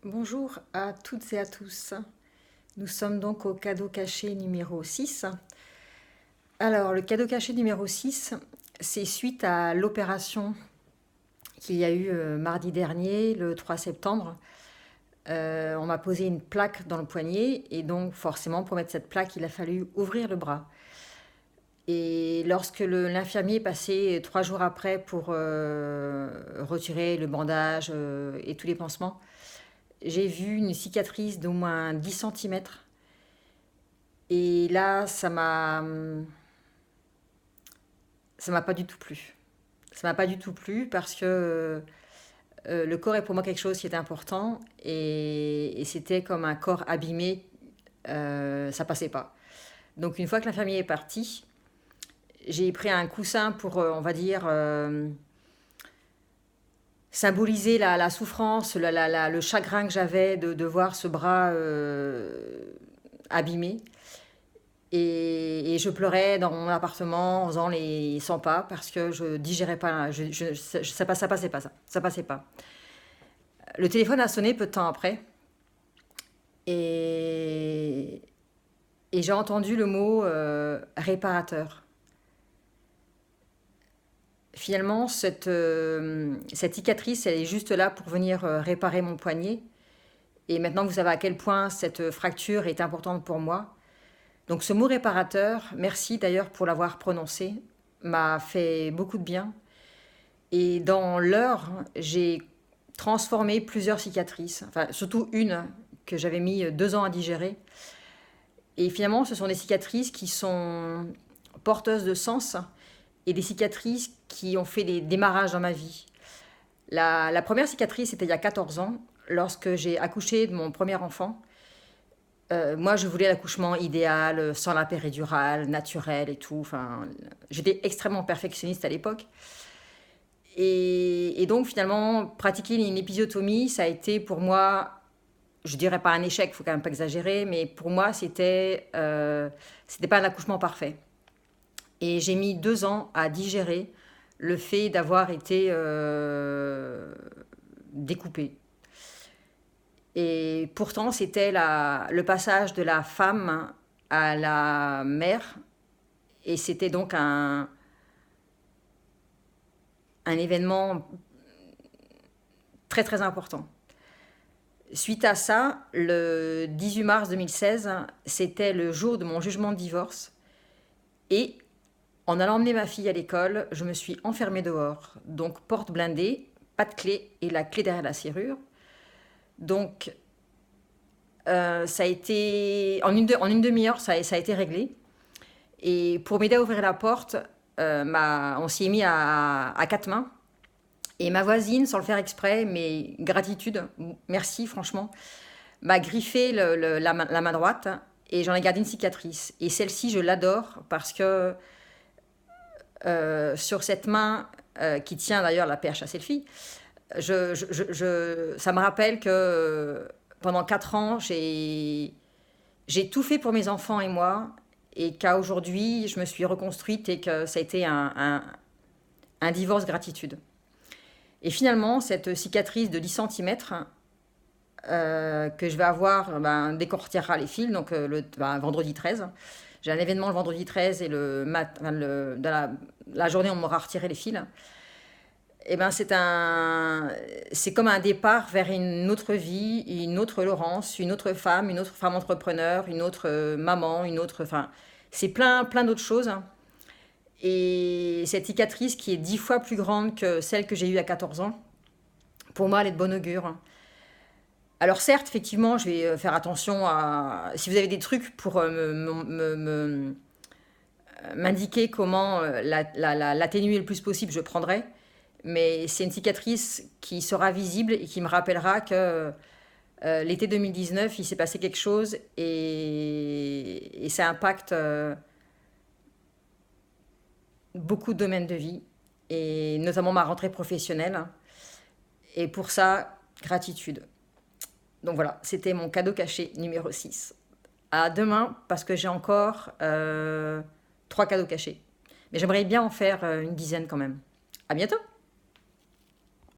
Bonjour à toutes et à tous. Nous sommes donc au cadeau caché numéro 6. Alors, le cadeau caché numéro 6, c'est suite à l'opération qu'il y a eu mardi dernier, le 3 septembre. On m'a posé une plaque dans le poignet et donc forcément pour mettre cette plaque, il a fallu ouvrir le bras. Et lorsque l'infirmier est passé 3 jours après pour retirer le bandage et tous les pansements, j'ai vu une cicatrice d'au moins 10 centimètres. Et là, ça m'a pas du tout plu. Ça m'a pas du tout plu parce que le corps est pour moi quelque chose qui est important et c'était comme un corps abîmé, ça passait pas. Donc une fois que l'infirmier est parti, j'ai pris un coussin pour, on va dire, symboliser la souffrance, le chagrin que j'avais de voir ce bras abîmé. Et je pleurais dans mon appartement en faisant les 100 pas parce que je digérais pas, ça passait pas ça passait pas. Le téléphone a sonné peu de temps après et, et j'ai entendu le mot réparateur. Finalement, cette cicatrice, elle est juste là pour venir réparer mon poignet. Et maintenant que vous savez à quel point cette fracture est importante pour moi, donc ce mot réparateur, merci d'ailleurs pour l'avoir prononcé, m'a fait beaucoup de bien. Et dans l'heure, j'ai transformé plusieurs cicatrices, enfin surtout une que j'avais mis 2 ans à digérer. Et finalement, ce sont des cicatrices qui sont porteuses de sens et des cicatrices qui ont fait des démarrages dans ma vie. La première cicatrice, c'était il y a 14 ans, lorsque j'ai accouché de mon premier enfant. Moi, je voulais l'accouchement idéal, sans la péridurale, naturel et tout. Enfin, j'étais extrêmement perfectionniste à l'époque. Et donc, finalement, pratiquer une épisiotomie, ça a été pour moi, je dirais pas un échec, il faut quand même pas exagérer, mais pour moi, c'était pas un accouchement parfait. Et j'ai mis 2 ans à digérer le fait d'avoir été découpée. Et pourtant, c'était le passage de la femme à la mère. Et c'était donc un événement très très important. Suite à ça, le 18 mars 2016, c'était le jour de mon jugement de divorce. Et en allant emmener ma fille à l'école, je me suis enfermée dehors. Donc porte blindée, pas de clé et la clé derrière la serrure. Donc ça a été en une demi-heure, ça a été réglé. Et pour m'aider à ouvrir la porte, on s'y est mis à 4 mains. Et ma voisine, sans le faire exprès, mais gratitude, merci franchement, m'a griffé la main droite et j'en ai gardé une cicatrice. Et celle-ci, je l'adore parce que sur cette main qui tient d'ailleurs la perche à selfie, ça me rappelle que pendant 4 ans, j'ai tout fait pour mes enfants et moi, et qu'à aujourd'hui, je me suis reconstruite et que ça a été un divorce gratitude. Et finalement, cette cicatrice de 10 centimètres que je vais avoir, dès qu'on retirera les fils, donc vendredi 13. J'ai un événement le vendredi 13 et dans la journée, on m'aura retiré les fils. Et c'est comme un départ vers une autre vie, une autre Laurence, une autre femme entrepreneur, une autre maman, enfin, c'est plein d'autres choses. Et cette cicatrice qui est 10 fois plus grande que celle que j'ai eue à 14 ans, pour moi, elle est de bon augure. Alors certes, effectivement, je vais faire attention à... Si vous avez des trucs pour m'indiquer comment l'atténuer le plus possible, je prendrai. Mais c'est une cicatrice qui sera visible et qui me rappellera que l'été 2019, il s'est passé quelque chose et ça impacte beaucoup de domaines de vie, et notamment ma rentrée professionnelle. Et pour ça, gratitude. Donc voilà, c'était mon cadeau caché numéro 6. À demain, parce que j'ai encore 3 cadeaux cachés. Mais j'aimerais bien en faire une dizaine quand même. À bientôt!